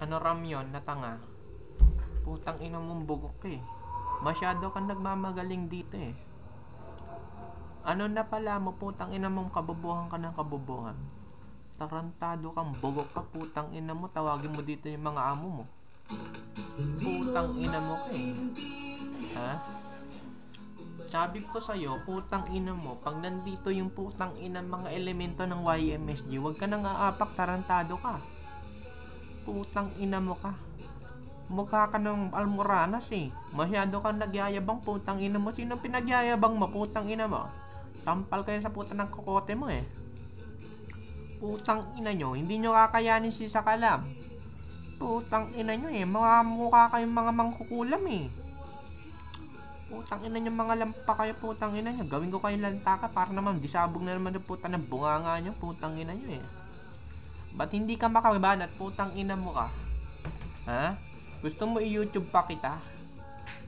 Ano ramyon na tanga? Putang ina mong bugok eh. Masyado kang nagmamagaling dito eh. Ano na pala mo, putang ina mong kabubuhan ka ng kabubuhan. Tarantado kang bugok ka, putang ina mo. Tawagin mo dito yung mga amo mo. Putang ina mo ka eh. Ha? Sabi ko sa'yo, putang ina mo, pag nandito yung putang ina mga elemento ng YMSG, huwag ka nang aapak, tarantado ka. Putang ina mo ka. Mukha ka ng Almoranas eh. Masyado kang nagyayabang, putang ina mo. Sino pinagyayabang mo, putang ina mo? Sampal kayo sa puta ng kokote mo eh. Putang ina nyo, hindi nyo kakayanin si Sakalam. Putang ina nyo eh, mga mukha kayong mga mangkukulam eh. Putang ina nyo, mga lampa kayo, putang ina nyo. Gawin ko kayong lantaka para naman disabog na naman yung puta ng bunganga nyo, putang ina nyo eh. Ba't hindi ka makabanat, putang ina mo ka? Ha? Gusto mo i-YouTube pa kita?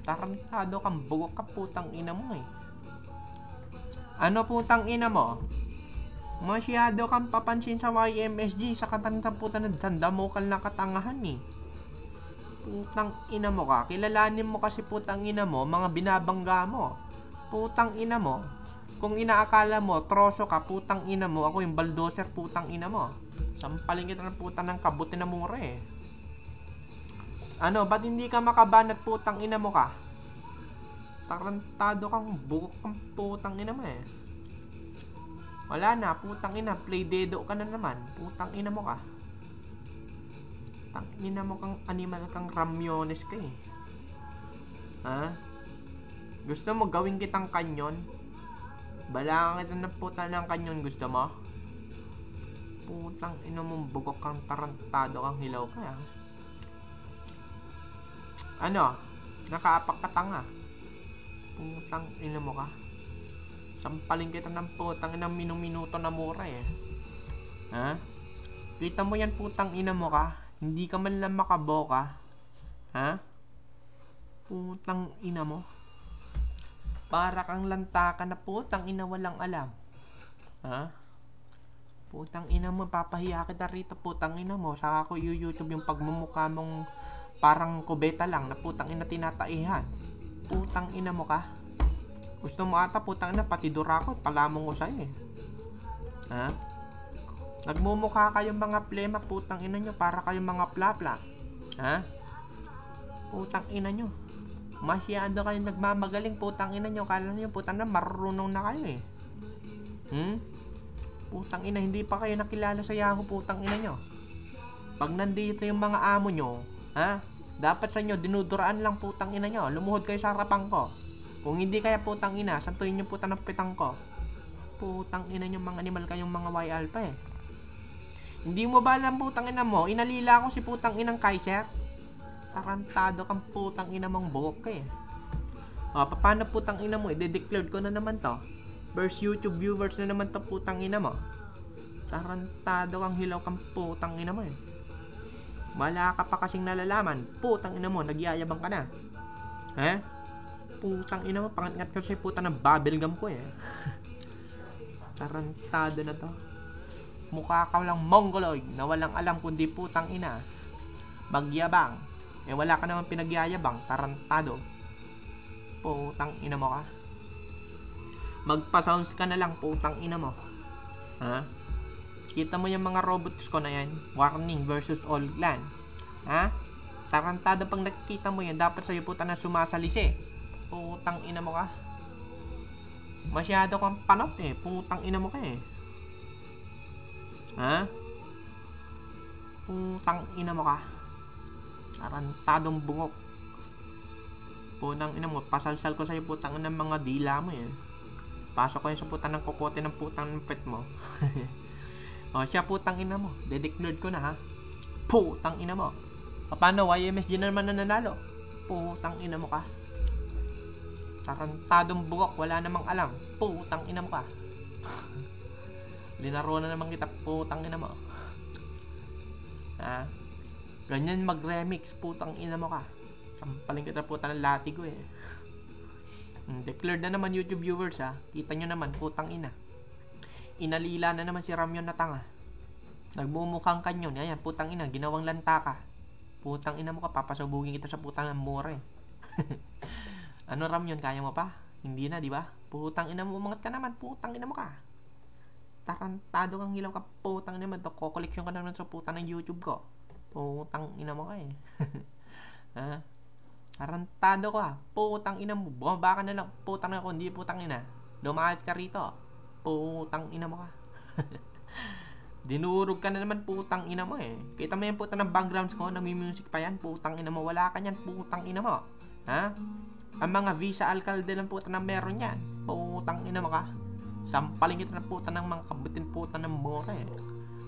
Tarantado kang bugok ka, putang ina mo eh. Ano putang ina mo? Masyado kang papansin sa YMSG sa katantaputan ng sandamokal na katangahan eh. Putang ina mo ka. Kilalanin mo kasi putang ina mo, mga binabangga mo. Putang ina mo. Kung inaakala mo, troso ka, putang ina mo. Ako yung bulldozer, putang ina mo. Sampalin kita ng putang ng kabuti na mura eh. Ano, ba't hindi ka makabanat, putang ina mo ka? Tarantado kang bukok kang putang ina mo eh. Wala na, putang ina, play dedo ka na naman. Putang ina mo ka. Putang ina mo kang animal, kang ramyones ka eh. Ha? Gusto mo gawin kitang kanyon? Balangan kita ng puta ng kanyon, gusto mo? Putang ina mong bugok kang tarantado kang hilaw ka ha? Ano? Nakaapak ka tanga. Putang ina mo ka. Sampalin kita ng putang ina minuto na mura eh. Ha? Kita mo yan putang ina mo ka? Hindi ka man lang makaboka. Ha? Putang ina mo. Para kang lantaka na putang ina walang alam. Ha? Putang ina mo, papahiya kita rito putang ina mo. Saka ko YouTube yung pagmumukha mong parang kubeta lang na putang ina tinataihan. Putang ina mo ka. Gusto mo ata putang ina pati durako palamong ko sa'yo eh. Ha? Nagmumukha kayong mga plema putang ina nyo para kayong mga plapla. Ha? Putang ina nyo. Masyado kayong nagmamagaling putang ina nyo. Kala nyo putang ina marunong na kayo eh. Putang ina hindi pa kayo nakilala sa Yahoo putang ina nyo. Pag nandito yung mga amo nyo, ha? Dapat sa inyo dinuduraan lang putang ina nyo. Lumuhod kayo sa harapan ko. Kung hindi kaya putang ina, santuin nyo putang ng pitang ko. Putang ina nyo mga animal kayong mga Y-Alpha eh. Hindi mo ba alam putang ina mo, inalila ko si putang inang Kaiser? Tarantado kang putang ina mong bugok ka eh. O, paano putang ina mo? I-declared ko na naman to. First YouTube viewers na naman to putang ina mo. Tarantado kang hilaw kang putang ina mo eh. Wala ka pa kasing nalalaman. Putang ina mo, nagyayabang ka na. Ha? Putang ina mo, pangat-ngat ka sa putang ng bubblegum ko eh. Tarantado na to. Mukha ka lang mongoloid na walang alam kundi putang ina. Magyabang. Eh wala ka naman pinagyayabang. Tarantado. Putang ina mo ka. Magpa-sounds ka na lang putang ina mo. Ha? Kita mo yung mga robots ko na yan. Warning versus all clan. Ha? Tarantado pang nakikita mo yan. Dapat sa'yo putang na sumasalisi. Putang ina mo ka. Masyado kang panot eh. Putang ina mo ka eh. Ha? Putang ina mo ka. Tarantadong bungok. Putang ina mo. Pasalsal ko sa'yo putang ina ng mga dila mo eh. Pasok ko yun sa putang ng kokote ng putang ng pet mo. O siya putang ina mo. Dedeclared ko na ha. Putang ina mo. Paano YMSG na naman nananalo? Putang ina mo ka. Tarantadong bugok. Wala namang alam. Putang ina mo ka. Linaro na naman kita. Putang ina mo. Ha? Ganyan mag-remix. Putang ina mo ka. Sampaling kita putang ng latigo eh. Declared na naman YouTube viewers ha. Kita nyo naman. Putang ina. Inalila na naman si Ramyon na tanga. Nagmumukhang kanyon. Ayan, putang ina. Ginawang lantaka. Putang ina mo ka, papasabugin kita sa putang ng more. Ano ram yun, kaya mo pa? Hindi na, di ba? Putang ina mo, umangat ka naman, putang ina mo ka. Tarantado kang hilaw ka, putang ina mo. Kokoleksyon ka naman sa putang ng YouTube ko. Putang ina mo ka eh. Ha? Tarantado ka, putang ina mo. Bumaba ka na lang, putang ina ko, hindi putang ina. Lumayas ka rito, putang ina mo ka. Dinurog ka na naman, putang ina mo eh. Kita mo yung putang ng backgrounds ko, nagmi-music pa yan, putang ina mo. Wala ka yan, putang ina mo. Ha? Ang mga visa alkalde lang putang na meron yan. Putang ina mo ka. Sampalin kita ng putang ng mga kabutin putang ng more eh.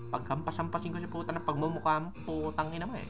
Pagkampasampasin ko si putang ng pagmumukha mo, putang ina mo eh.